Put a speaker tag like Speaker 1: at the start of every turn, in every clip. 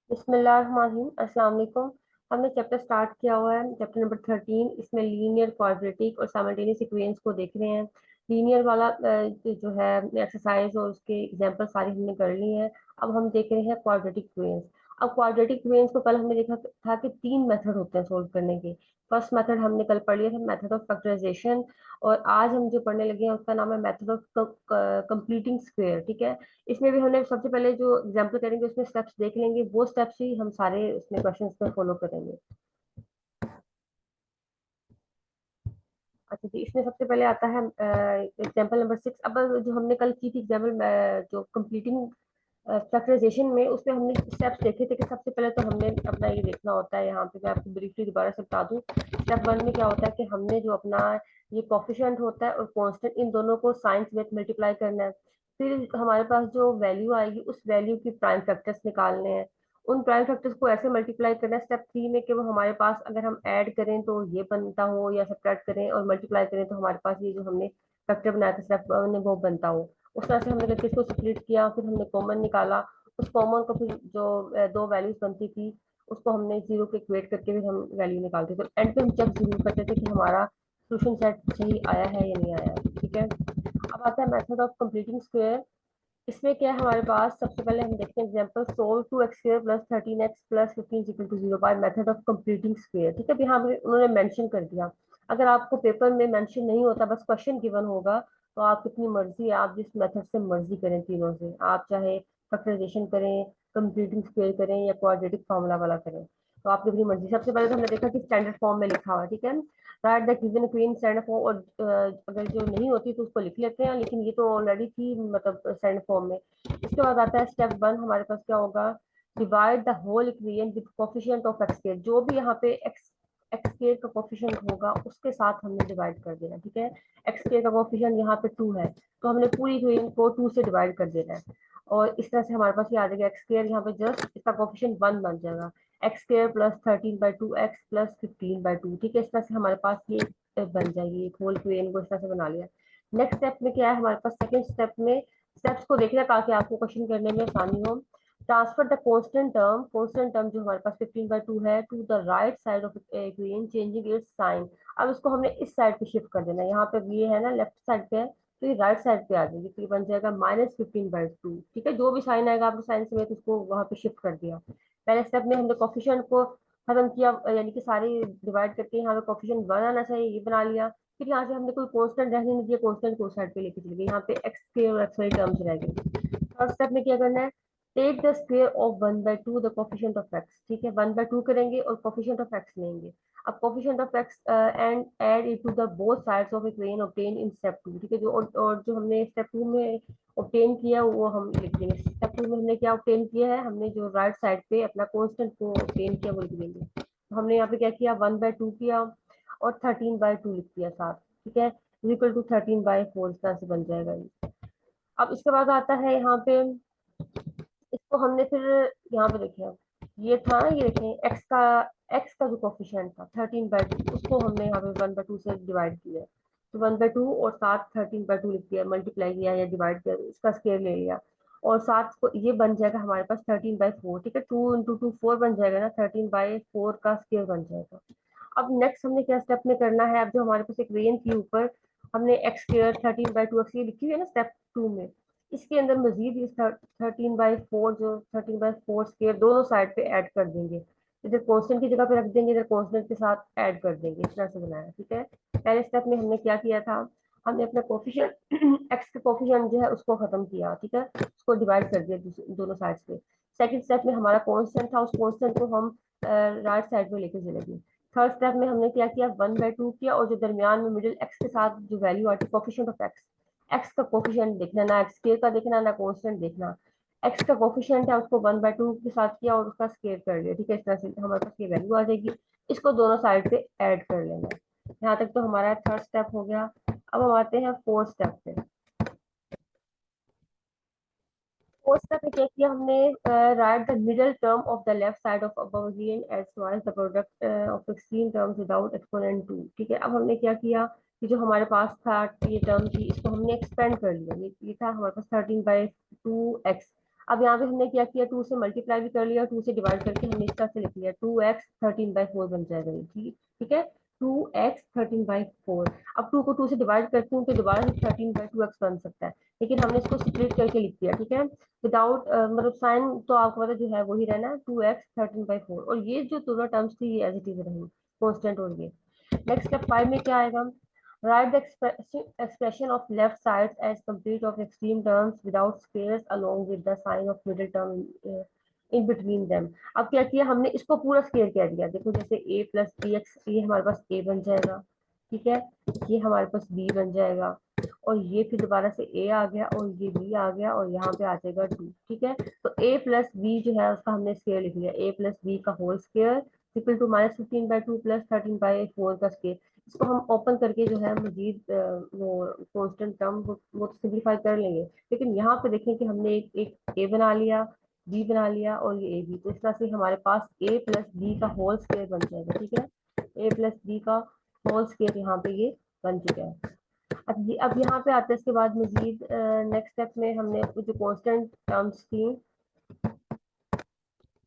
Speaker 1: बिस्मिल्लाहिर्रहमानिर्रहीम, अस्सलाम वालेकुम। हमने चैप्टर स्टार्ट किया हुआ है, चैप्टर नंबर 13। इसमें लीनियर, क्वाड्रेटिक और साइमल्टेनियस इक्वेशंस को देख रहे हैं। लीनियर वाला जो है एक्सरसाइज और उसके एग्जांपल सारी हमने कर ली हैं। अब हम देख रहे हैं क्वाड्रेटिक इक्वेशंस। अब क्वाड्रेटिक इक्वेशंस को कल हमने देखा था कि तीन मेथड होते हैं सोल्व करने के। फर्स्ट मेथड हमने कल पढ़ लिया था, मेथड ऑफ फैक्टराइजेशन। और आज हम जो पढ़ने लगे हैं उसका नाम है मेथड ऑफ कंप्लीटिंग स्क्वायर। ठीक है। इसमें भी हमने सबसे पहले जो एग्जाम्पल करेंगे उसमें स्टेप्स देख लेंगे, वो स्टेप्स ही हम सारे उसमें क्वेश्चंस में फॉलो करेंगे। अच्छा जी, इसमें सबसे पहले आता है एग्जाम्पल नंबर 6। अब जो हमने कल की थी एग्जाम्पल, जो कंप्लीटिंग फैक्टराइजेशन में, उसमें हमने स्टेप्स देखे थे कि सबसे पहले तो हमने अपना ये देखना होता है। यहाँ पे मैं आपको ब्रीफली दोबारा से बता दूं, स्टेप वन में क्या होता है कि हमने जो अपना ये कोफिशिएंट होता है और कांस्टेंट, इन दोनों को साइंस में मल्टीप्लाई करना है। फिर हमारे पास जो वैल्यू आएगी उस वैल्यू की प्राइम फैक्टर्स निकालने हैं। उन प्राइम फैक्टर्स को ऐसे मल्टीप्लाई करना है स्टेप थ्री में कि वो हमारे पास, अगर हम ऐड करें तो ये बनता हो, या सब्ट्रैक्ट करें और मल्टीप्लाई करें तो हमारे पास ये जो हमने फैक्टर बनाया था स्टेप वन में वो बनता हो। उस तरह से हमने करके इसको स्प्लिट किया, फिर हमने कॉमन निकाला। उस कॉमन को फिर जो दो वैल्यूज बनती थी उसको हमने जीरो के इक्वेट करके भी हम वैल्यू निकालते थे। तो एंड पे हम चेक जरूर करते थे कि हमारा सोल्यूशन सेट सही आया है या नहीं आया। ठीक है। अब आता है मेथड ऑफ कंप्लीटिंग स्क्वायर। इसमें क्या है हमारे पास, सबसे पहले हम देखते हैं example, solve two x square plus 13x plus 15 equal to 0 by method of completing square. ठीक है। अब यहाँ पे उन्होंने मेंशन कर दिया। अगर आपको पेपर में मेंशन नहीं होता, बस क्वेश्चन गिवन होगा, तो आप कितनी मर्जी है, आप जिस मेथड से मर्जी करें, तीनों से आप चाहे फैक्टराइजेशन करें, कंप्लीटिंग स्क्वायर करें या क्वाड्रेटिक फार्मूला वाला करें, तो आपकी अपनी मर्जी। सबसे पहले तो हमने देखा कि स्टैंडर्ड फॉर्म में लिखा हुआ है। ठीक है। Right the given queen standard form, और अगर जो नहीं होती तो उसको लिख लेते हैं, लेकिन ये तो ऑलरेडी थी मतलब स्टैंडर्ड फॉर्म में। इसके बाद आता है स्टेप वन, हमारे पास क्या होगा, divide the whole equation with coefficient of x square. जो भी यहाँ पे एक्स एक्स स्क्वायर का कोफिशिएंट होगा उसके साथ हमने डिवाइड कर देना। ठीक है। एक्स स्क्वायर का कोफिशिएंट यहाँ पे 2 है, तो हमने पूरी इक्वेशन को 2 से डिवाइड कर देना है। और इस तरह से हमारे पास ये आ जाएगा, एक्स स्क्वायर यहाँ पे जस्ट इसका कोफिशिएंट 1 बन जाएगा। X square plus 13/2 x plus 15/2। ठीक है। इस तरह से हमारे पास ये बन जाएगी, एक होल इक्वेशन को इस तरह से बना लिया। नेक्स्ट स्टेप में क्या है हमारे पास, सेकंड स्टेप में स्टेप्स को देखना ताकि आपको क्वेश्चन करने में आसानी हो। ट्रांसफर द कांस्टेंट टर्म जो हमारे पास 15/2 है to the right side of equation changing its sign. अब इसको हमने इस साइड पे शिफ्ट कर देना है। यहाँ पे ये है ना, लेफ्ट साइड पे है, तो ये राइट साइड पे आ जाएगी, तो ये बन जाएगा -15/2। ठीक है। जो भी साइन आएगा आपने साइन समेत उसको वहां पे शिफ्ट कर दिया। पहले स्टेप में हमने कोफिशिएंट को खत्म किया, यानी कि सारे डिवाइड करके यहाँ पे कोफिशिएंट 1 आना चाहिए, ये बना लिया। फिर यहाँ से हमने कोई कांस्टेंट रहने नहीं दिया, कांस्टेंट को साइड पे लेके चले गए, यहाँ पे एक्स के और एक्स वाली टर्म्स रह गई। थर्ड स्टेप में क्या करना है, take the square of 1/2 the coefficient of x. ठीक है। 1/2 करेंगे और कोफिशिएंट ऑफ एक्स लेंगे। अब coefficient of x and add it to the both sides of equation obtain in step two. ठीक है। जो और जो हमने स्टेप टू में ऑब्टेन किया वो हम लिख देंगे। स्टेप टू में हमने क्या ऑब्टेन किया है, हमने जो राइट साइड पे अपना कांस्टेंट को ऑब्टेन किया वो लिख देंगे। तो हमने यहाँ पे क्या किया, 1/2 किया और 13/2 लिख दिया साथ। ठीक है। इक्वल टू 13/4 इस तरह से बन जाएगा ये। अब इसके बाद आता है यहाँ पे, इसको हमने फिर यहाँ पे देखे, ये था, ये देखें एक्स का जो कोफिशिएंट था 13/2, उसको हमने यहाँ पे 1/2 से डिवाइड किया। तो 1/2 और साथ 13/2 लिख दिया, मल्टीप्लाई किया या डिवाइड किया, इसका स्क्वायर ले लिया। और साथ को ये बन जाएगा हमारे पास 13/4। ठीक है। 2 × 2 4 बन जाएगा ना, 13/4 का स्क्वायर बन जाएगा। अब नेक्स्ट हमने क्या स्टेप में करना है, अब जो हमारे पास एक रेंज के ऊपर हमने एक्स स्क्वायर 13/2 एक्स ये लिखी हुई है ना स्टेप टू में, इसके अंदर मजीद इस 13/4, जो 13/4 स्क्वायर दोनों साइड पे ऐड कर देंगे। इधर कांस्टेंट की जगह पे रख देंगे, इधर कांस्टेंट के साथ ऐड कर देंगे, इस तरह से बनाया। ठीक है। पहले स्टेप में हमने क्या किया था, हमने अपना कोफिशिएंट एक्स के कोफिशिएंट जो है उसको खत्म किया। ठीक है। उसको डिवाइड कर दिया दोनों साइड पे। सेकंड स्टेप में हमारा कांस्टेंट था, उस कांस्टेंट को हम राइट साइड में लेके चले गए। थर्ड स्टेप में हमने क्या किया, 1/2 किया, और जो दरमियान में मिडिल एक्स के साथ जो वैल्यू आती है कोफिशिएंट ऑफ एक्स, एक्स का कोफिशिएंट देखना, ना एक्स स्क्वायर का देखना ना कांस्टेंट देखना। एक्स का कोफिशिएंट है उसको 1/2 के साथ किया और उसका स्क्वायर कर लिया। ठीक है। इस तरह से हमारे पास ये वैल्यू आ जाएगी, इसको दोनों साइड पे ऐड कर लेना। यहाँ तक तो हमारा थर्ड स्टेप हो गया। अब हम आते हैं फोर्थ स्टेप पे। फोर्थ स्टेप में क्या किया हमने, write the middle term of the left side of above given as twice the product of 16 terms without exponent 2। ठीक है। अब हमने क्या किया कि जो हमारे पास था ये टर्म थी, इसको हमने एक्सपेंड कर लिया। ये था हमारे पास 13/2 एक्स। अब यहाँ पे हमने क्या किया, 2 से मल्टीप्लाई भी कर लिया, 2 से डिवाइड करके हमने इस तरह से लिख लिया, 2x 13/4 बन जाएगा ये, ठीक ठीक है, 2x 13/4। अब 2 को 2 से डिवाइड करती हूँ तो दोबारा से 13/2x बन सकता है, लेकिन हमने इसको स्प्लिट करके लिख दिया, ठीक है, विदाउट मतलब साइन तो आपको पता जो है वही रहना, 2x 13/4, और ये जो दोनों टर्म्स थी ये एज इट इज रही कॉन्स्टेंट। और ये नेक्स्ट स्टेप 5 में क्या आएगा, write the expression of left sides as complete of extreme terms without squares along with the sign of middle term in between them। अब क्या किया हमने, इसको पूरा स्क्वायर कह दिया, देखो जैसे a प्लस बी एक्स, ये हमारे पास a बन जाएगा, ठीक है, ये हमारे पास b बन जाएगा, और ये फिर दोबारा से a आ गया, और ये b आ गया, और यहाँ पे आ जाएगा 2, ठीक है। तो a प्लस बी जो है उसका हमने स्क्वायर लिख लिया, a प्लस बी का whole square equal to -15/2 plus 13/4 का स्क्वायर। इसको हम ओपन करके जो है मजीद वो कांस्टेंट टर्म वो तो सिंप्लीफाई कर लेंगे, लेकिन यहाँ पे देखें कि हमने एक ए बना लिया, बी बना लिया, और ये ए बी, तो इस तरह से हमारे पास ए प्लस बी का होल स्क्वायर बन जाएगा, ठीक है, ए प्लस बी का होल स्क्वायर यहाँ पे ये बन चुका है। अब यहाँ पे आते हैं इसके बाद मजीद नेक्स्ट स्टेप में हमने जो कांस्टेंट टर्म्स थी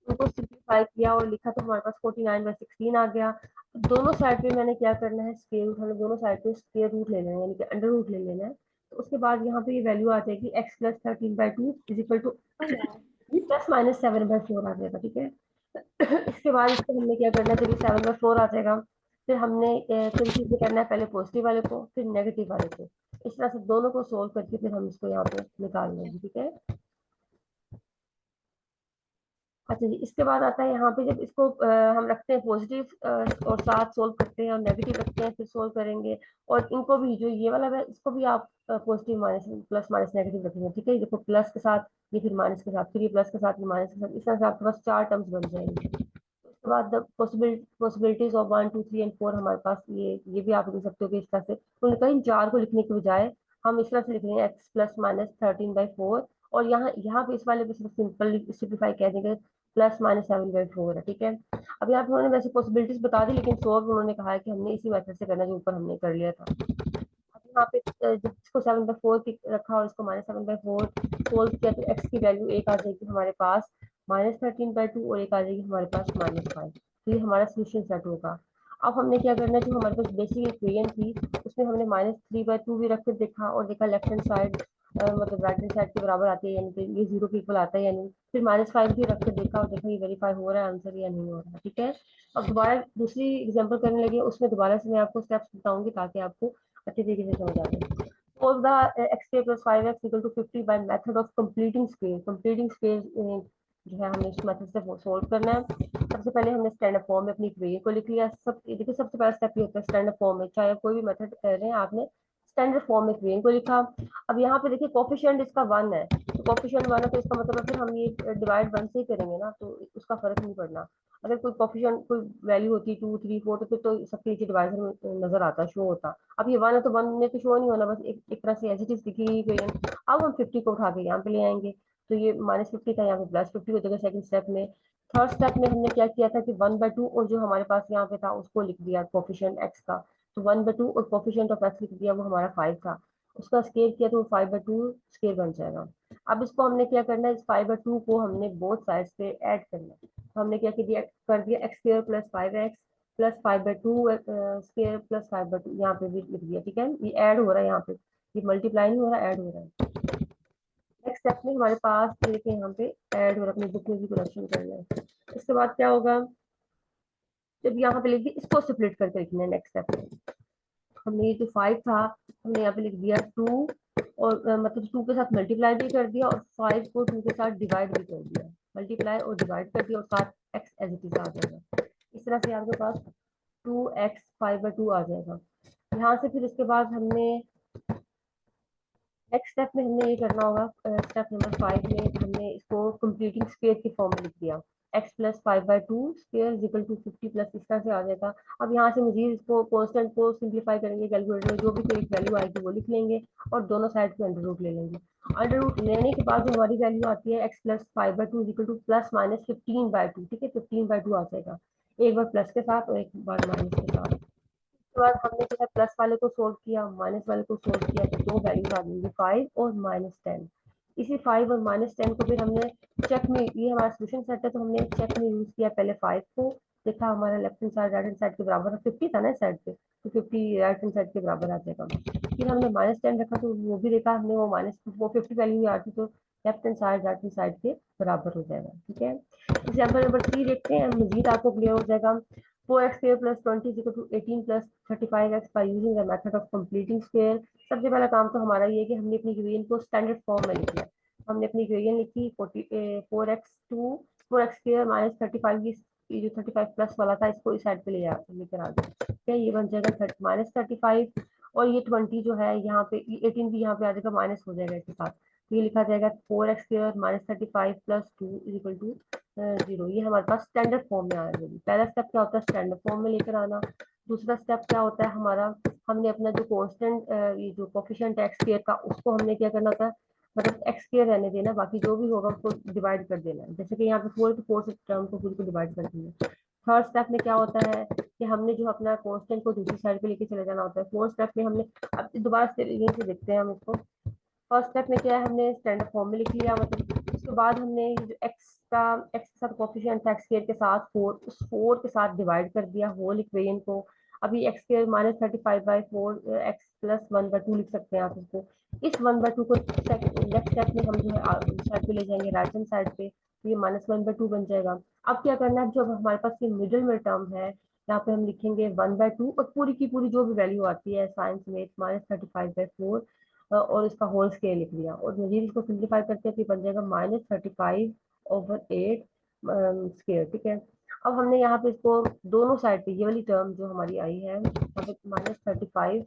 Speaker 1: उनको सिंप्लीफाई किया और लिखा, तो हमारे पास 49/16 आ गया। दोनों साइड पे मैंने क्या करना है, स्क्वायर रूट, हमें दोनों साइड पे स्क्वायर रूट ले लेना है, यानी कि अंडर रूट ले लेना है। तो उसके बाद यहाँ पे ये वैल्यू आ जाएगी x plus 13/2 is equal two plus minus 7/4 आ जाएगा, ठीक है। इसके बाद इसको हमने क्या करना है, जब ये 7/4 आ जाएगा, फिर हमने फिर चीजें करना है, पहले पॉजिटिव वाले को फिर नेगेटिव वाले को, इस तरह से दोनों को सोल्व करके फिर हम इसको यहाँ पे निकाल लेंगे, ठीक है। अच्छा जी, इसके बाद आता है यहाँ पे, जब इसको हम रखते हैं पॉजिटिव और साथ सोल्व करते हैं, और नेगेटिव रखते हैं फिर सोल्व करेंगे, और इनको भी जो ये वाला है इसको भी आप positive minus plus minus negative रखेंगे, ठीक है, ये देखो प्लस के साथ, ये फिर माइनस के साथ, फिर ये प्लस के साथ, ये माइनस के साथ, इस तरह से आपके पास 4 टर्म्स बन जाएंगे। उसके बाद पॉसिबिलिटीज ऑफ 1 2 3 एंड 4 हमारे पास ये भी आप लिख सकते हो कि इस तरह से, उनका इन 4 को लिखने के बजाय हम इस तरह से लिख रहे हैं x प्लस माइनस 13/4, और यहाँ यहाँ पे इस वाले पे सिर्फ सिंपल सिंप्लीफाई कह देंगे, प्लस माइनस 7/4 है, ठीक है। अब यहाँ पे उन्होंने वैसे पॉसिबिलिटीज बता दी, लेकिन सोल्व उन्होंने कहा है कि हमने इसी मेथड से करना जो ऊपर हमने कर लिया था। अब यहाँ पे जब इसको 7/4 की रखा और इसको -7/4 सोल्व किया, तो x की वैल्यू एक आ जाएगी हमारे पास -13/2, और एक आ जाएगी हमारे पास -5, तो ये हमारा सोल्यूशन सेट होगा। अब हमने क्या करना है, जो हमारे पास बेसिक इक्वेशन थी उसमें हमने -3/2 भी रख कर देखा, और देखा लेफ्ट हैंड साइड मतलब राइट हैंड साइड के बराबर आती है, यानी कि ये 0 के इक्वल आता है यानी, फिर -5 भी रख कर देखा और देखा ये वेरीफाई हो रहा है आंसर या नहीं हो रहा है, ठीक है। अब दोबारा दूसरी एग्जांपल करने लगे, उसमें दोबारा से मैं आपको स्टेप्स बताऊंगी ताकि आपको अच्छे तरीके से समझ आ जाए। Solve the x square plus 5x equal to 50 by method of completing square। completing square जो है हमें इस मेथड से सोल्व करना है। सबसे पहले हमने स्टैंडर्ड फॉर्म में अपनी इक्वेशन को लिख लिया, सब देखिए सबसे पहला स्टेप ये होता है स्टैंडर्ड फॉर्म में, चाहे कोई भी मेथड कर रहे हैं आपने स्टैंडर्ड फॉर्म में इक्वेशन को लिखा। अब यहाँ पे देखिए कोफिशिएंट इसका 1 है, तो कोफिशिएंट 1 है तो इसका मतलब है फिर हम ये डिवाइड 1 से ही करेंगे ना, तो उसका फर्क नहीं पड़ना। अगर कोई कोफिशिएंट कोई वैल्यू होती 2 3 4 तो फिर तो सबके नीचे डिवाइजर में नजर आता, शो होता। अब ये 1 है तो 1 में तो शो नहीं होना, बस एक तरह से एज इट इज दिखी हुई इक्वेशन। अब हम 50 को उठा के यहाँ पे ले आएंगे, तो ये -50 था यहाँ पे +50 हो जाएगा सेकंड स्टेप में। थर्ड स्टेप में हमने क्या किया था कि 1/2 और जो हमारे पास यहाँ पे था उसको लिख दिया कोफिशिएंट एक्स का, तो 1/2 और कोफिशिएंट ऑफ एक्स लिख दिया, वो हमारा 5 था, उसका स्केयर किया तो 5/2 स्केयर बन जाएगा। अब इसको हमने क्या करना है, इस 5/2 को हमने बोथ साइड्स पे ऐड करना है, तो हमने क्या कर दिया x square plus 5x plus 5/2 square plus 5/2 यहाँ पे भी लिख दिया, ठीक है, ये ऐड हो रहा है यहाँ पे, ये मल्टीप्लाई नहीं हो रहा, ऐड हो रहा है। नेक्स्ट स्टेप में हमारे पास ये देखिए यहाँ पे ऐड हो रहा है, अपनी बुक में भी करेक्शन करना है। इसके बाद क्या होगा, जब यहाँ पे लिख दिया इसको स्प्लिट करके लिखना है। नेक्स्ट स्टेप में हमने ये जो 5 था हमने यहाँ पे लिख दिया 2, और मतलब 2 के साथ मल्टीप्लाई भी कर दिया और 5 को 2 के साथ डिवाइड भी कर दिया, मल्टीप्लाई और डिवाइड कर दिया, और साथ एक्स एज इट इज आ जाएगा। इस तरह से आपके पास 2x 5/2 आ जाएगा। यहाँ से फिर इसके बाद हमने नेक्स्ट स्टेप में हमने ये करना होगा, स्टेप नंबर 5 में हमने इसको कंप्लीटिंग स्क्वायर की फॉर्म में लिख दिया, x plus 5/2 square is equal to 50 plus इस तरह से आ जाएगा। अब यहाँ से मजीद इसको कांस्टेंट को सिंप्लीफाई करेंगे, कैलकुलेटर में जो भी कोई एक वैल्यू आएगी वो लिख लेंगे, और दोनों साइड पे अंडर रूट ले लेंगे। अंडर रूट लेने के बाद जो हमारी वैल्यू आती है x plus 5/2 is equal two plus minus 15/2, ठीक है, 15/2 आ जाएगा, एक बार प्लस के साथ और एक बार माइनस के साथ। उसके बाद हमने जो है प्लस वाले को सोल्व किया, माइनस वाले को सोल्व किया, तो दो वैल्यूज आ जाएंगी 5 और -10। इसी 5 और -10 को फिर हमने चेक में, ये हमारा सोल्यूशन सेट है तो हमने चेक में यूज किया पहले 5 को, देखा हमारा left hand side right hand side के बराबर 50 था ना इस साइड पे, तो 50 राइट हैंड साइड के बराबर आ जाएगा। फिर हमने -10 रखा तो वो भी देखा हमने, वो 50 वैल्यू आ गई, तो left hand side right hand side के बराबर हो जाएगा। ठीक है, एग्जाम्पल नंबर 3 देखते हैं, मजीद आपको क्लियर हो जाएगा। 4x square plus 20 is equal to 18 plus 35x by using the method of completing square। सबसे पहला काम तो हमारा ये है कि हमने अपनी इक्वेशन को स्टैंडर्ड फॉर्म में लिखना है। हमने अपनी इक्वेशन लिखी 4x स्क्वायर माइनस 35, ये जो 35 प्लस वाला था इसको इस साइड पे लेकर आ गया। ठीक है, ये बन जाएगा -35, और ये 20 जो है यहाँ पे, 18 भी यहाँ पे आ जाएगा, माइनस हो जाएगा इसके साथ, तो ये लिखा जाएगा 4x square -35 plus 2 is equal to 0। ये हमारे पास स्टैंडर्ड फॉर्म में आया। पहला स्टेप क्या होता है, स्टैंडर्ड फॉर्म में लेकर आना। दूसरा स्टेप क्या होता है हमारा, हमने अपना जो कॉन्स्टेंट, ये जो कोफिशिएंट एक्स स्क्वायर का, उसको हमने क्या करना होता है, मतलब एक्स स्क्वायर रहने देना, बाकी जो भी होगा उसको डिवाइड कर देना है। जैसे कि यहाँ पे 4 के 4 से टर्म को पूरी को डिवाइड कर देना। थर्ड स्टेप में क्या होता है कि हमने जो अपना कॉन्स्टेंट को दूसरी साइड पे लेके चले जाना होता है। फोर्थ स्टेप में हमने, अब दोबारा से यहीं से देखते हैं हम इसको। फर्स्ट स्टेप में क्या है, हमने स्टैंडर्ड फॉर्म में लिख लिया, मतलब उसके बाद हमने ये जो एक्स के साथ कोफिशिएंट था एक्स स्क्वायर के साथ 4, उस 4 के साथ डिवाइड कर दिया होल इक्वेशन को। अभी एक्स स्क्वायर -35/4 एक्स प्लस 1/2 लिख सकते हैं आप इसको। इस 1/2 को नेक्स्ट स्टेप में हम जो है साइड पे ले जाएंगे, राइट हैंड साइड पे, तो ये -1/2 बन जाएगा। अब क्या करना है, जो हमारे पास ये मिडिल में टर्म है, यहाँ पे हम लिखेंगे 1/2, और पूरी की पूरी जो भी वैल्यू आती है साइंस में -35/4, और इसका होल स्केयर लिख दिया, और मजीद इसको सिंप्लीफाई करते हैं, फिर बन जाएगा -35/8 स्केयर। ठीक है, अब हमने यहाँ पे इसको दोनों साइड पे, ये वाली टर्म जो हमारी आई है यहाँ पे -35,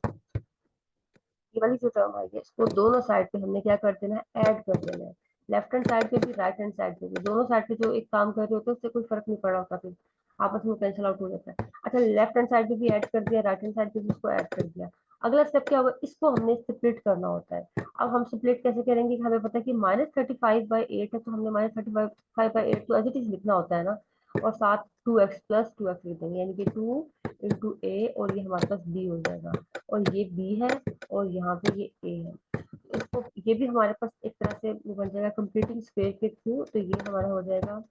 Speaker 1: ये वाली जो टर्म आई है, इसको दोनों साइड पे हमने क्या कर देना है, ऐड कर देना है। लेफ्ट हैंड साइड पे भी राइट हैंड साइड पे भी, दोनों साइड पे जो एक काम कर रहे होते हैं उससे कोई फर्क नहीं पड़ रहा होता, फिर आपस में कैंसिल आउट हो जाता है। अच्छा, लेफ्ट हैंड साइड पे भी ऐड कर दिया, राइट हैंड साइड पे भी इसको ऐड कर दिया। अगला स्टेप क्या होगा, इसको हमने स्प्लिट करना होता है। अब हम स्प्लिट कैसे करेंगे, हमें पता है कि -35/8 है, तो हमने -35/8 तो एज इट इज लिखना होता है ना, और साथ 2x प्लस 2x लिख देंगे, यानी कि 2 × a, और ये हमारे पास b हो जाएगा, और ये b है, और यहाँ पे ये a है। इसको, ये भी हमारे पास एक तरह से बन जाएगा कंप्लीटिंग स्क्वायर के थ्रू, तो ये हमारा हो जाएगा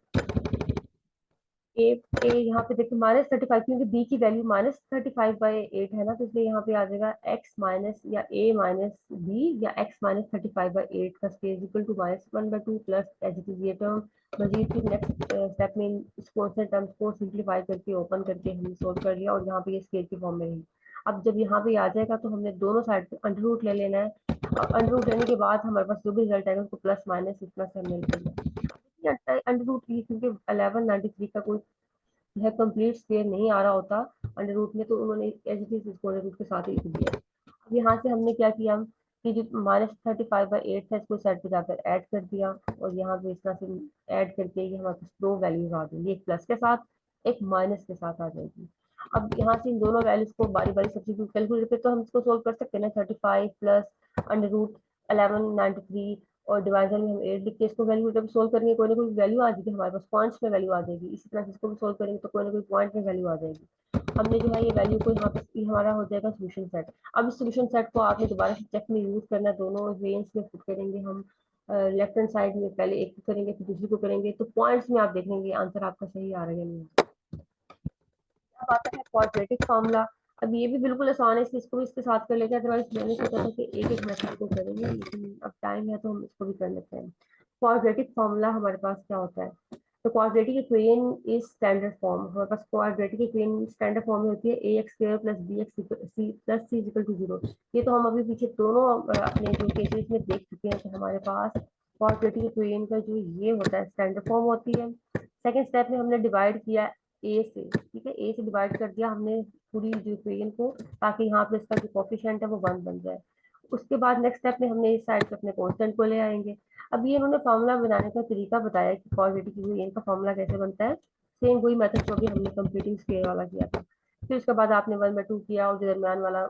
Speaker 1: ए। यहाँ पे देखिए -35, क्योंकि बी की वैल्यू -35/8 है ना, तो इसलिए यहाँ पे आ जाएगा एक्स माइनस या ए माइनस बी, या एक्स -35/8 का square equal to -1/2 plus as it is ये टर्म। मजीद फिर नेक्स्ट स्टेप में इस कॉन्स्टेंट टर्म्स को सिंप्लीफाई करके ओपन करके हमने सोल्व कर लिया, और यहाँ पे ये स्क्वायर की फॉर्म में रही। अब जब यहाँ पे आ जाएगा तो हमने दोनों साइड पे अंडर रूट ले लेना है, और अंडर रूट लेने के बाद हमारे पास जो भी रिजल्ट आएगा उसको प्लस माइनस इतना से हमने लिख लिया। अंडर रूट, क्योंकि 1193 का कोई है कंप्लीट स्क्वायर नहीं आ रहा होता अंडर रूट में, तो उन्होंने एज इट इज इसको अंडर रूट के साथ ही लिख दिया। अब यहाँ से हमने क्या किया कि जो -35/8 था इसको साइड पे जाकर ऐड कर दिया, और यहाँ पे इस तरह से ऐड करके ये हमारे पास दो वैल्यूज आ गई, एक प्लस के साथ, एक माइनस के साथ आ जाएगी। अब यहाँ से इन दोनों वैल्यूज को बारी बारी सब्स्टिट्यूट, कैलकुलेटर पे तो हम इसको सोल्व कर सकते हैं ना, 35 प्लस √1193, और डिवाइजन में हम 8 लिख के इसको वैल्यू जब सोल्व करेंगे कोई ना कोई वैल्यू आ जाएगी हमारे पास, पॉइंट्स में वैल्यू आ जाएगी। इसी तरह से इसको भी सोल्व करेंगे तो कोई ना कोई पॉइंट में वैल्यू आ जाएगी। हमने जो है ये वैल्यू को यहाँ पे, ये हमारा हो जाएगा सोल्यूशन सेट। अब इस सोल्यूशन सेट को आपने दोबारा से चेक में यूज करना है, दोनों वेन्स में पुट करेंगे हम। लेफ्ट हैंड साइड में पहले एक को करेंगे फिर दूसरी को करेंगे, तो पॉइंट्स में आप देखेंगे आंसर आपका सही आ रहा है या नहीं। अब आता है क्वाड्रेटिक फॉर्मूला। अब ये भी बिल्कुल आसान है, इसलिए इसको भी इसके साथ कर लेते हैं, अदरवाइज मैंने सोचा था कि एक एक मेथड को करेंगे, लेकिन अब टाइम है तो हम इसको भी कर लेते हैं। क्वाड्रेटिक फॉर्मूला हमारे पास क्या होता है, तो quadratic equation is standard form. हमारे पास क्वाड्रेटिक इक्वेशन स्टैंडर्ड फॉर्म में होती है ax² + bx + c = 0। ये तो हम अभी पीछे दोनों अपने जो केसेस में देख चुके हैं कि हमारे पास क्वाड्रेटिक इक्वेशन का जो ये होता है स्टैंडर्ड फॉर्म होती है। सेकेंड स्टेप में हमने डिवाइड किया ए से, ठीक है, ए से डिवाइड कर दिया हमने पूरी जो इक्वेशन को, ताकि यहाँ पे इसका जो कोफिशिएंट है वो 1 बन जाए। उसके बाद नेक्स्ट स्टेप में हमने इस साइड पे अपने कांस्टेंट को ले आएंगे। अब ये इन्होंने फार्मूला बनाने का तरीका बताया कि क्वाड्रेटिक इक्वेशन का फार्मूला कैसे बनता है, सेम वही मेथड जो भी हमने कंप्लीटिंग स्क्वायर वाला किया था। फिर उसके बाद आपने 1/2 किया, और जो दरमियान वाला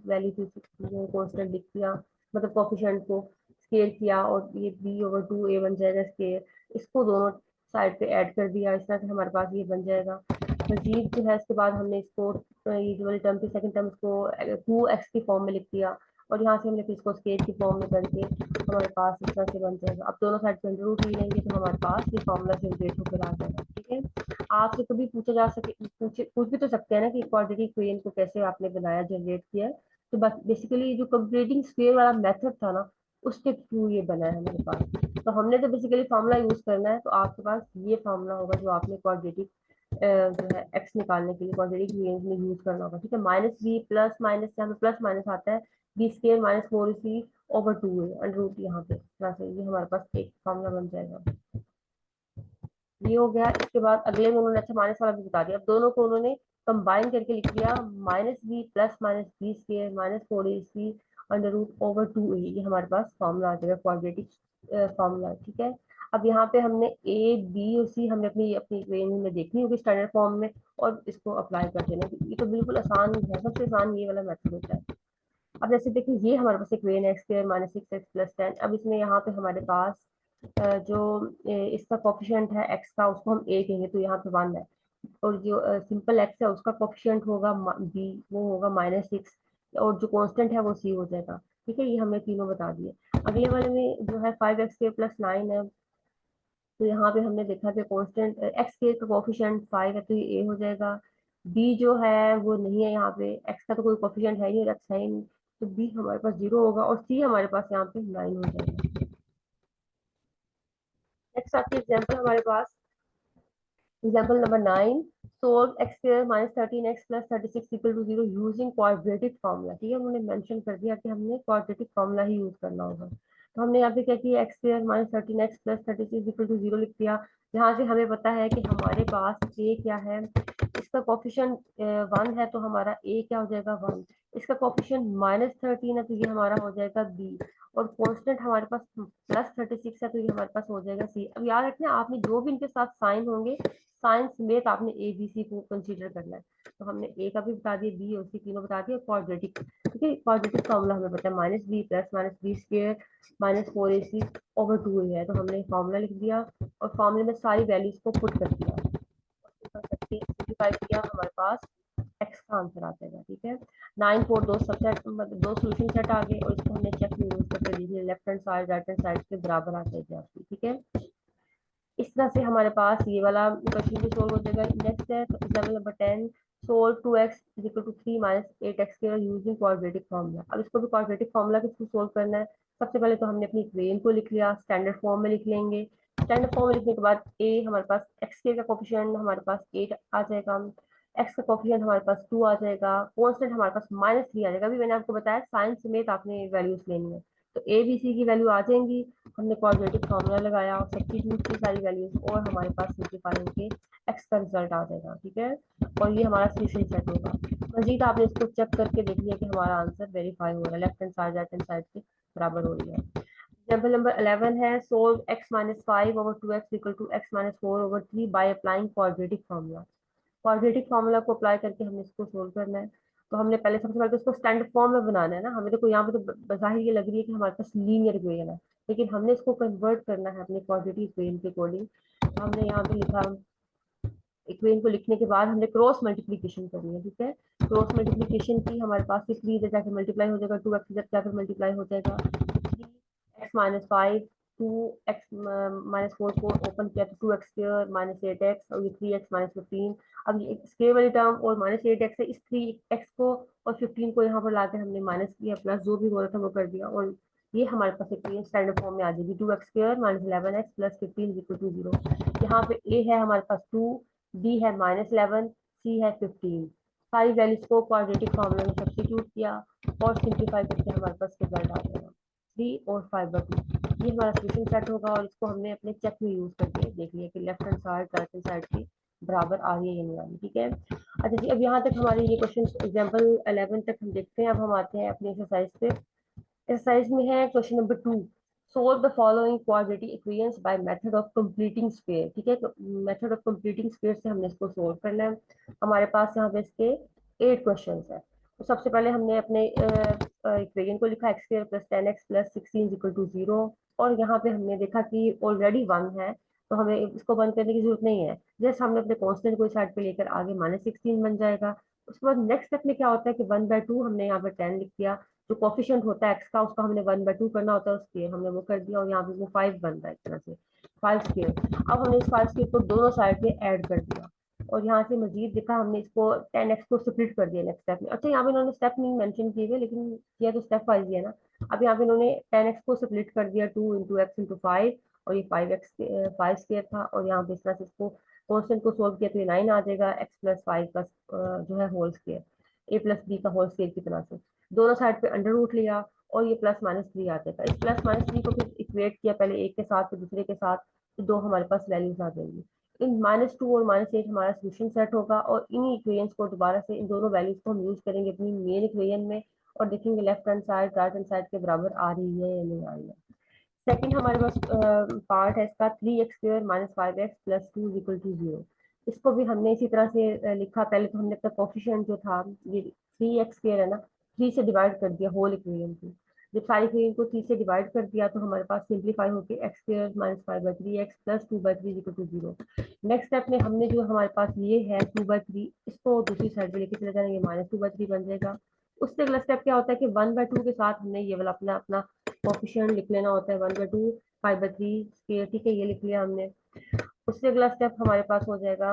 Speaker 1: वैल्यू थी कांस्टेंट लिख दिया, मतलब कोफिशिएंट को स्केयर किया, और ये b/2 a बन जाएगा स्केयर। इसको दोनों साइड पे ऐड कर दिया, इस तरह से हमारे पास ये बन जाएगा। मजीद जो है इसके बाद हमने इसको ये जो वाली टर्म थी सेकंड टर्म, इसको 2x की फॉर्म में लिख दिया, और यहाँ से हमने फिर इसको स्केल की फॉर्म में करके हमारे पास इस तरह से बन जाएगा। अब दोनों साइड पे अंडर रूट ले लेंगे तो हमारे पास ये फॉर्मूला से रिलेट होकर आ जाएगा। ठीक है, आपसे कभी पूछा जा सके, पूछ भी तो सकते हैं ना कि क्वाड्रेटिक इक्वेशन को कैसे आपने बनाया, जनरेट किया है। तो बस बेसिकली जो कंप्लीटिंग स्क्वायर वाला मेथड था ना, उसके थ्रू ये बना है हमारे पास। तो हमने तो बेसिकली फार्मूला यूज करना है, तो आपके पास ये फार्मूला होगा जो आपने क्वाड्रेटिक जो है एक्स निकालने के लिए क्वाड्रेटिक इक्वेशन में यूज करना होगा। ठीक है, माइनस बी प्लस माइनस, यहाँ पे प्लस माइनस आता है, b square minus four c over two है अंडर रूट, यहाँ पे इस तरह से ये हमारे पास एक फार्मूला बन जाएगा। ये हो गया। इसके बाद अगले में उन्होंने अच्छा माइनस वाला भी बता दिया। अब दोनों को उन्होंने कंबाइन करके लिख दिया, minus b plus minus b square minus four a c under root over two a, ये हमारे पास फॉर्मूला आ जाएगा क्वाड्रेटिक फॉर्मूला। ठीक है, अब यहाँ पे हमने ए बी और सी हमने अपनी अपनी इक्वेशन में देखनी होगी स्टैंडर्ड फॉर्म में, और इसको अप्लाई कर देना। ये तो बिल्कुल आसान है, सबसे आसान ये वाला मेथड होता है। अब जैसे देखिए ये हमारे पास equation x square minus six x plus ten. अब इसमें यहाँ पे हमारे पास जो इसका कोफिशिएंट है एक्स का, उसको हम ए कहेंगे, तो यहाँ पे वन है। और जो सिंपल एक्स है उसका कोफिशिएंट होगा बी, वो होगा माइनस सिक्स। और जो कांस्टेंट है वो सी हो जाएगा। ठीक है, ये हमने तीनों बता दिए। अगले वाले में जो है five x square plus nine है, तो यहाँ पे हमने देखा कि कांस्टेंट एक्स के का कोफिशिएंट फाइव है, तो ये ए हो जाएगा। बी जो है वो नहीं है, यहाँ पे एक्स का तो कोई कोफिशिएंट है ही नहीं, एक्स है ही नहीं, तो बी हमारे पास जीरो होगा। और सी हमारे पास यहाँ पे नाइन हो जाएगा। नेक्स्ट आपकी एग्जाम्पल हमारे पास, example number nine, solve x square minus thirteen x plus thirty six equal to zero using quadratic formula. ठीक है, उन्होंने मेंशन कर दिया कि हमने क्वाड्रेटिक फॉर्मूला ही यूज करना होगा। तो हमने यहाँ पे क्या किया, x square minus thirteen x plus thirty six equal to zero लिख दिया। यहाँ से हमें पता है कि हमारे पास ए क्या है, इसका कोफिशिएंट वन है, तो हमारा ए क्या हो जाएगा, वन। इसका कोफिशिएंट माइनस थर्टीन है, तो ये हमारा हो जाएगा बी। और कांस्टेंट हमारे पास प्लस थर्टी सिक्स है, तो ये हमारे पास हो जाएगा सी। अब याद रखना, आपने जो भी इनके साथ साइन होंगे, साइंस समेत आपने ए बी सी को कंसीडर करना है। तो हमने ए का भी बता दिया, बी और सी तीनों बता दिया। क्वाड्रेटिक, ठीक है, क्वाड्रेटिक फॉर्मूला हमें पता है, minus b plus minus b square minus four a c over two है, तो हमने फॉर्मूला लिख दिया और फॉर्मूले में सारी वैल्यूज को पुट कर दिया, सिंप्लीफाई किया, हमारे पास एक्स का आंसर आ जाएगा। ठीक है, नाइन फोर दो सबसेट, मतलब दो सोल्यूशन सेट आ गए, और इसको हमने चेक में यूज करके देखिए, left hand side right hand side के बराबर आ जाएगी आपकी। ठीक है, इस तरह से हमारे पास ये वाला क्वेश्चन भी सोल्व हो जाएगा। नेक्स्ट है example number ten, solve two x is equal to three minus eight x के यूजिंग क्वाड्रेटिक फॉर्मूला। अब इसको भी क्वाड्रेटिक फॉर्मूला के थ्रू सोल्व करना है। सबसे पहले तो हमने अपनी इक्वेशन को लिख लिया, स्टैंडर्ड फॉर्म में लिख लेंगे। स्टैंडर्ड फॉर्म में लिखने के बाद ए हमारे पास एक्स के का कोफिशिएंट हमारे पास एट आ जाएगा, एक्स का कोफिशिएंट हमारे पास टू आ जाएगा, कांस्टेंट हमारे पास माइनस थ्री आ जाएगा। अभी मैंने आपको बताया साइन समेत आपने वैल्यूज लेनी है, तो ए बी सी की वैल्यू आ जाएंगी। हमने क्वाड्रेटिक फॉर्मूला लगाया और सब्स्टिट्यूट की सारी वैल्यूज, और हमारे पास सिंप्लीफाई होके एक्स का रिजल्ट आ जाएगा। ठीक है, और ये हमारा सोल्यूशन सेट होगा। मजीद आपने इसको चेक करके देख लिया कि हमारा आंसर वेरीफाई हो रहा है, left hand side right hand side के बराबर हो रही है। एग्जाम्पल नंबर 11 है, solve x minus five over two x equal to x minus four over three by applying quadratic formula. Quadratic formula को अप्लाई करके हमने इसको सोल्व करना है। तो हमने पहले सबसे पहले तो इसको स्टैंडर्ड फॉर्म में बनाना है ना। हमें देखो यहाँ पे तो बज़ाहिर ये लग रही है कि हमारे पास लीनियर इक्वेशन है, लेकिन हमने इसको कन्वर्ट करना है अपने क्वाड्रेटिक इक्वेशन के अकॉर्डिंग। तो हमने यहाँ पे लिखा, इक्वेशन को लिखने के बाद हमने क्रॉस मल्टीप्लीकेशन करनी है। ठीक है, क्रॉस मल्टीप्लीकेशन की हमारे पास थ्री इधर जाके मल्टीप्लाई हो जाएगा, टू एक्स इधर जाकर मल्टीप्लाई हो जाएगा, three x minus five, two x minus four को ओपन किया तो two x square minus eight x, और ये थ्री एक्स माइनस फिफ्टीन। अब ये स्क्वायर वाली टर्म और माइनस एट एक्स है, इस थ्री एक्स को और फिफ्टीन को यहाँ पर लाकर हमने माइनस किया, प्लस जो भी बोला था वो कर दिया, और ये हमारे पास एक स्टैंडर्ड फॉर्म में आ जाएगी, two x square minus eleven x plus fifteen equal to zero. यहाँ पे ए है हमारे पास टू, बी है माइनस इलेवन, सी है फिफ्टीन। सारी वैल्यूज को क्वाड्रेटिक फॉर्मूला में सब्स्टिट्यूट किया और सिंप्लीफाई करके हमारे पास रिजल्ट आ जाएगा थ्री और फाइव बाई टू। ये हमारा सोल्यूशन सेट होगा, और इसको हमने अपने चेक में यूज करके देख लिया कि left hand side right hand side की बराबर आ रही है या नहीं आ रही। ठीक है, अच्छा जी, अब यहाँ तक हमारे ये क्वेश्चन एग्जाम्पल 11 तक हम देखते हैं। अब हम आते हैं अपनी एक्सरसाइज पे। एक्सरसाइज में है question number two, solve the following quadratic equations bye method of completing square. ठीक है, मेथड ऑफ कंप्लीटिंग स्क्वायर से हमने इसको सोल्व करना है। हमारे पास यहाँ पे इसके 8 क्वेश्चंस है। तो सबसे पहले हमने अपने इक्वेशन को लिखा, x square plus ten x plus sixteen equal to zero. और यहाँ पे हमने देखा कि ऑलरेडी वन है, तो हमें इसको बंद करने की जरूरत नहीं है। जैसे हमने अपने कांस्टेंट को साइड पे लेकर आगे माइनस सिक्सटीन बन जाएगा, उसके बाद नेक्स्ट स्टेप में क्या होता है कि 1/2 हमने यहाँ पे 10 लिख दिया, जो कोफिशिएंट होता है एक्स का उसका हमने 1/2 करना होता है, उसके हमने वो कर दिया, और यहाँ पे वो 5 बन रहा है इस तरह से 5 स्क्वायर। अब हमने इस 5 स्क्वायर को दोनों साइड पे ऐड कर दिया, और यहाँ से मजीद देखा हमने इसको 10x को स्प्लिट कर दिया नेक्स्ट स्टेप में। अच्छा, यहाँ पे इन्होंने स्टेप नहीं मेंशन किए हुए, लेकिन किया तो स्टेप वाइज ही है ना। अब यहाँ पे इन्होंने 10x को स्प्लिट कर दिया 2 × x × 5, और ये 5x 5 स्क्वायर था, और यहाँ पे इस तरह से इसको कॉन्स्टेंट को सोल्व किया तो ये 9 आ जाएगा, x + 5 का जो है होल स्क्वायर, a + b का होल स्क्वायर की तरह से। दोनों साइड पे अंडर रूट लिया, और ये +-3 आ जाएगा। इस +-3 को फिर इक्वेट किया पहले एक के साथ फिर दूसरे के साथ, तो दो हमारे पास वैल्यूज आ जाएंगी। इन -2 और -8 हमारा सोल्यूशन सेट होगा, और इन्हीं इक्वेशंस को दोबारा से इन दोनों वैल्यूज को हम यूज करेंगे अपनी मेन इक्वेशन में, और देखेंगे left hand side right hand side के बराबर आ रही है या नहीं आ रही है। सेकंड हमारे पास पार्ट है इसका 3x² - 5x + 2 = 0। इसको भी हमने इसी तरह से लिखा। पहले तो हमने अपना कोफिशिएंट जो था ये 3x² है ना, 3 से डिवाइड कर दिया होल इक्वेशन को। जब सारी इक्वेशन को 3 से डिवाइड कर दिया तो हमारे पास सिंप्लीफाई होकर x² - 5/3x + 2/3 = 0। नेक्स्ट स्टेप में हमने जो हमारे पास ये है 2/3, इसको दूसरी साइड पे लेके चले जाना, ये -2/3 बन जाएगा। उससे अगला स्टेप क्या होता है कि 1/2 के साथ हमने ये वाला अपना अपना कोफिशिएंट लिख लेना होता है, 1/2 5/3 स्क्वायर, ठीक है, ये लिख लिया हमने। उससे अगला स्टेप हमारे पास हो जाएगा,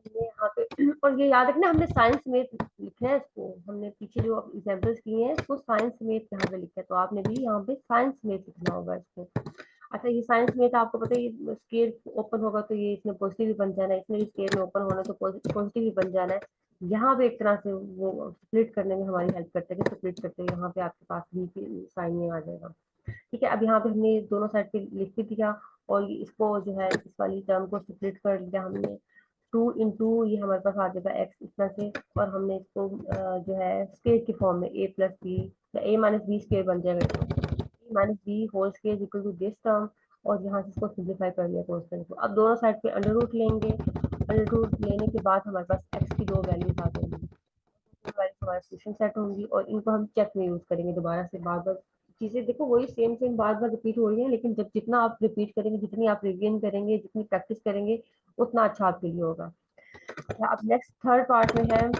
Speaker 1: हमने यहाँ पे और ये याद रखना हमने साइंस में लिखना है इसको, हमने पीछे जो एग्जांपल्स किए हैं इसको साइंस में यहाँ पे लिखा है, तो आपने भी यहाँ पे साइंस में लिखना होगा इसको। अच्छा, ये साइंस में तो आपको पता है ये स्केयर ओपन होगा तो ये इसमें पॉजिटिव भी बन जाना है, इसमें भी स्केयर में ओपन होना तो पॉजिटिव भी बन जाना है। यहाँ पे एक तरह से वो स्प्लिट करने में हमारी हेल्प करते हैं कि स्प्लिट करते हैं, यहाँ पे आपके पास भी साइन में आ जाएगा। ठीक है, अब यहाँ पे हमने दोनों साइड पे लिख भी दिया, और इसको जो है इस वाली टर्म को स्प्लिट कर लिया हमने। 2 × ये हमारे पास आ जाएगा x इस तरह से, और हमने इसको जो है स्क्वायर की फॉर्म में a + b या a - b स्क्वायर बन जाएगा, a - b whole square equal to this term, और यहाँ से इसको सिंप्लीफाई कर लिया कॉन्स्टेंट को। अब दोनों साइड पे अंडर रूट लेंगे, अंडर रूट लेने के बाद हमारे पास x की दो वैल्यूज आ जाएंगी, हमारा सोल्यूशन सेट होंगी, और इनको हम चेक में यूज करेंगे दोबारा से। बार बार चीजें देखो वही सेम सेम बार बार रिपीट हो रही है, लेकिन जब जितना आप रिपीट करेंगे, जितनी आप रिवीजन करेंगे, जितनी प्रैक्टिस करेंगे, उतना अच्छा आपके लिए होगा। अच्छा, अब नेक्स्ट थर्ड पार्ट में है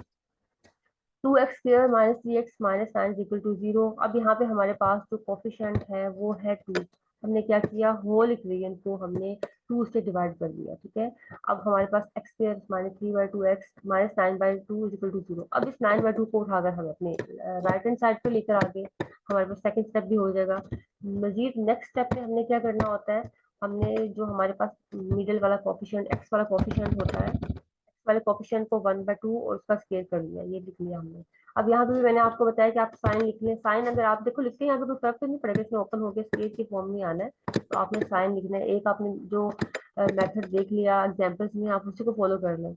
Speaker 1: 2x² - 3x - 9 = 0। अब यहाँ पे हमारे पास जो कोफिशिएंट है वो है 2। हमने क्या किया, होल इक्वेशन को हमने 2 से डिवाइड कर दिया, ठीक है। अब हमारे पास x² - 3/2x - 9/2 = 0। अब इस 9/2 को उठाकर हम अपने राइट हैंड साइड पे लेकर आ गए, हमारे पास सेकंड स्टेप भी हो जाएगा। मजीद नेक्स्ट स्टेप में हमने क्या करना होता है, हमने जो हमारे पास मिडिल वाला कोफिशिएंट x वाला कोफिशिएंट होता है, वाले कोफिशिएंट को 1/2 और उसका स्क्वायर कर लिया, ये लिख लिया हमने। अब यहाँ पे भी मैंने आपको बताया कि आप साइन लिख लें। साइन अगर आप देखो लिखते हैं यहाँ पे कोई फर्क तो नहीं पड़ेगा, इसमें ओपन हो गया स्क्वायर की फॉर्म में आना है, तो आपने साइन लिखना है। एक आपने जो मेथड देख लिया एग्जाम्पल्स में, आप उसी को फॉलो कर लें।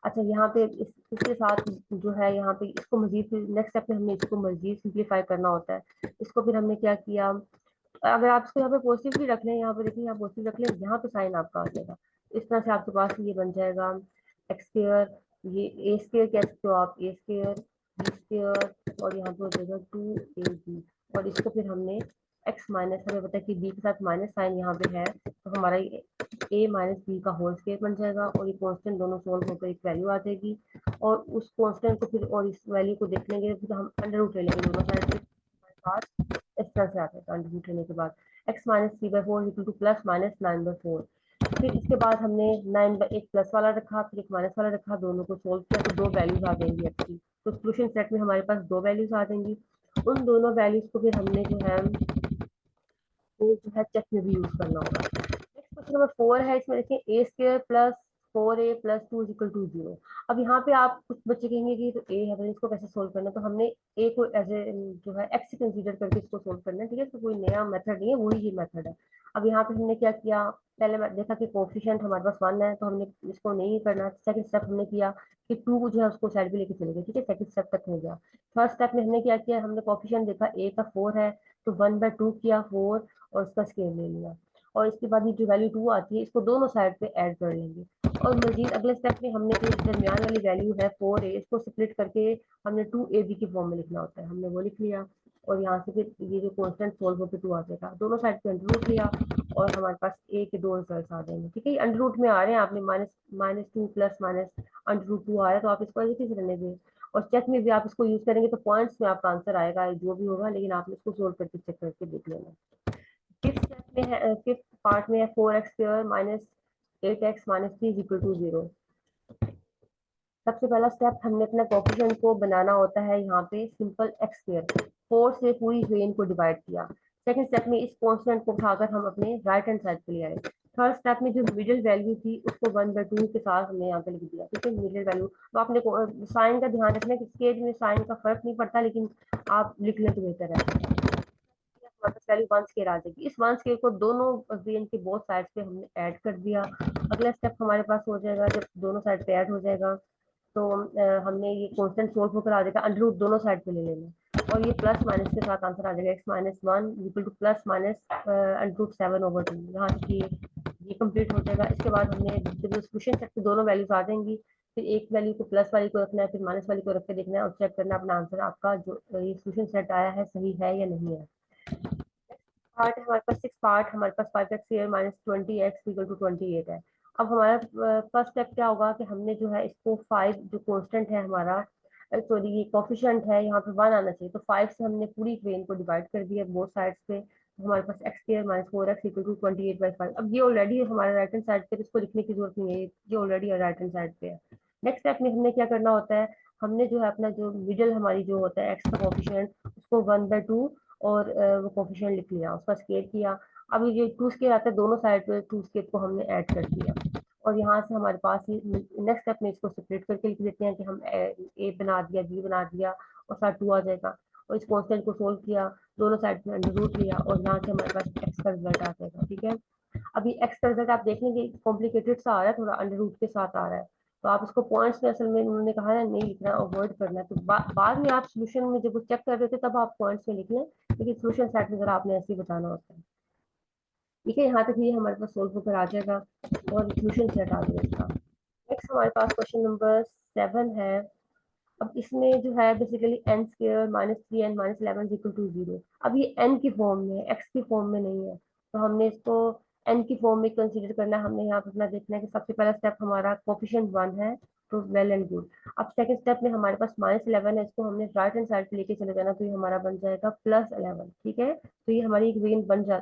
Speaker 1: अच्छा, यहाँ पे इसके साथ जो है यहाँ पे इसको मजीद नेक्स्ट स्टेप में हमने इसको मजीद सिंप्लीफाई करना होता है। इसको फिर हमने क्या किया, अगर आप इसको यहाँ पे पॉजिटिव भी रख लें, यहाँ पे देखिए यहाँ पॉजिटिव रख लें, यहाँ पे साइन आपका आ जाएगा। इस तरह से आपके पास ये बन जाएगा x², ये a² कह सकते हो आप, a² b², और यहाँ पे हो जाएगा 2ab। और इसको फिर हमने x माइनस, हमें पता है कि b के साथ माइनस साइन यहाँ पे है, तो हमारा a - b का होल स्क्वायर बन जाएगा, और ये कांस्टेंट दोनों सोल्व होकर एक वैल्यू आ जाएगी। और उस कांस्टेंट को फिर और इस वैल्यू को देख लेंगे, फिर हम अंडर रूट ले लेंगे दोनों साइड पे, हमारे पास इस तरह से आता है अंडर रूट लेने के बाद x - 3/4 = +-9/4। फिर इसके बाद हमने एक प्लस वाला रखा, फिर एक माइनस वाला रखा, दोनों को सोल्व किया तो दो वैल्यूज आ जाएंगी एक्चुअली। तो सोल्यूशन सेट में हमारे पास दो वैल्यूज आ जाएंगी। उन दोनों वैल्यूज को फिर हमने जो है चेक में भी यूज करना होगा। नेक्स्ट क्वेश्चन नंबर 4 है, इसमें देखिए a² + 4a + 2 = 0। अब यहाँ पे आप कुछ बच्चे कहेंगे कि तो a है, तो इसको कैसे सोल्व करना है, तो हमने a को एज ए जो है x से कंसीडर करके इसको सोल्व करना है, ठीक है। तो कोई नया मेथड नहीं है, वही ये मेथड है। अब यहाँ पे हमने क्या किया, पहले मैं देखा कि कोफिशिएंट हमारे पास 1 है, तो हमने इसको नहीं करना। सेकंड स्टेप हमने किया कि 2 जो है उसको साइड पे लेके चले गए, ठीक है, सेकंड स्टेप तक हो गया। थर्ड स्टेप में हमने क्या किया, हमने कोफिशिएंट देखा a का 4 है, तो 1/2 किया 4, और उसका स्क्वायर ले लिया, और इसके बाद ये जो वैल्यू 2 आती है इसको दोनों साइड पे ऐड कर लेंगे। और मजीद अगले स्टेप में हमने जो दरमियान वाली वैल्यू है 4a, इसको स्प्लिट करके हमने 2ab की फॉर्म में लिखना होता है, हमने वो लिख लिया। और यहाँ से फिर ये जो कॉन्स्टेंट सोल्व होकर 2 आ जाएगा, दोनों साइड पे अंडर रूट लिया और हमारे पास ए के 2 रिजल्ट आ जाएंगे। ठीक है, ये अंडर रूट में आ रहे हैं, आपने -2 प्लस -√2 आ रहा है, तो आप इसको ऐसे ही रहने दें। और चेक में भी आप इसको यूज करेंगे तो पॉइंट्स में आपका आंसर आएगा जो भी होगा, लेकिन आपने इसको सोल्व करके चेक करके देख लेना। फिफ्थ स्टेप में है, फिफ्थ पार्ट में है 4x² -8x -3 is equal to 0। सबसे पहला स्टेप हमने अपना कोफिशिएंट को बनाना होता है, यहाँ पे सिंपल x², 4 से पूरी रेंज को डिवाइड किया। सेकंड स्टेप में इस कांस्टेंट को उठाकर हम अपने राइट हैंड साइड पे ले आए। थर्ड स्टेप में जो मिडिल वैल्यू थी उसको 1/2 के साथ हमने यहाँ पे लिख दिया। ठीक है, मिडिल वैल्यू तो आपने साइन का ध्यान रखना है कि स्केल में साइन का फर्क नहीं पड़ता, लेकिन आप लिख लें तो बेहतर है। हमारे पास वैल्यू 1 स्केयर आ जाएगी, इस 1 स्केयर को दोनों रेंज के बोथ साइड पे हमने ऐड कर दिया। अगला स्टेप हमारे पास हो जाएगा, जब दोनों साइड पे ऐड हो जाएगा तो हमने ये कांस्टेंट सोल्व होकर आ जाएगा, अंडर रूट दोनों साइड पे ले लेना और ये प्लस माइनस के साथ आंसर आ जाएगा, x-1 equal two plus minus √7/2। यहाँ तक ये कंप्लीट हो जाएगा। इसके बाद हमने जब सोल्यूशन सेट पे दोनों वैल्यूज आ जाएंगी, फिर एक वैल्यू को प्लस वाली को रखना है, फिर माइनस वाली को रख के देखना है और चेक करना है अपना आंसर आपका जो ये सोल्यूशन सेट आया है सही है या नहीं है। पार्ट है हमारे पास 6 पार्ट, हमारे पास 5x² -20x इक्वल टू 28 है। अब हमारा फर्स्ट स्टेप क्या होगा कि हमने जो है इसको 5 जो कांस्टेंट है हमारा, सॉरी ये कोफिशिएंट है, यहाँ पे 1 आना चाहिए, तो 5 से हमने पूरी इक्वेशन को डिवाइड कर दिया बोथ साइड्स पे, तो हमारे पास x² -4x इक्वल टू 28/5। अब ये ऑलरेडी हमारे राइट हैंड साइड पे, इसको लिखने की जरूरत नहीं है, ये ऑलरेडी राइट हैंड साइड पे है। नेक्स्ट स्टेप में हमने क्या करना होता है, हमने जो है अपना जो मिडिल हमारी जो होता है x का कोफिशिएंट उसको 1/2 और वो कोफिशिएंट लिख लिया, उसका स्केयर किया। अब ये 2 स्केयर आता है, दोनों साइड पे 2 स्केयर को हमने ऐड कर दिया और यहाँ से हमारे पास ये नेक्स्ट स्टेप में इसको सेपरेट करके लिख देते हैं कि हम ए बना दिया, बी बना दिया और साथ 2 आ जाएगा। और इस कॉन्स्टेंट को सोल्व किया, दोनों साइड में अंडर रूट लिया और यहाँ से हमारे पास एक्स का रिजल्ट आ जाएगा। ठीक है, अभी एक्स का रिजल्ट आप देखेंगे कॉम्प्लिकेटेड सा आ रहा है, थोड़ा अंडर रूट के साथ आ रहा है, तो आप इसको पॉइंट्स में असल में उन्होंने कहा है नहीं लिखना, अवॉइड करना है, तो बाद में आप सोल्यूशन में जब चेक कर रहे थे तब आप पॉइंट्स में लिख लें, लेकिन सोल्यूशन सेट में जरा आपने ऐसे ही बताना होता है। ठीक है, यहाँ तक ये हमारे पास सोल्व होकर आ जाएगा और सोल्यूशन सेट आ जाएगा इसका। नेक्स्ट हमारे पास क्वेश्चन नंबर 7 है। अब इसमें जो है basically n² -3n -11 equal to 0। अब ये n की फॉर्म में है, x की फॉर्म में नहीं है, तो हमने इसको n की फॉर्म में कंसीडर करना है। हमने यहाँ पर अपना देखना है कि सबसे पहला स्टेप हमारा कोफिशिएंट 1 है, तो वेल एंड गुड। अब सेकंड स्टेप में हमारे पास -11 है, इसको हमने राइट हैंड साइड पे लेके चले जाना, तो ये हमारा बन जाएगा +11। ठीक है, तो ये हमारी इक्वेशन बन जाती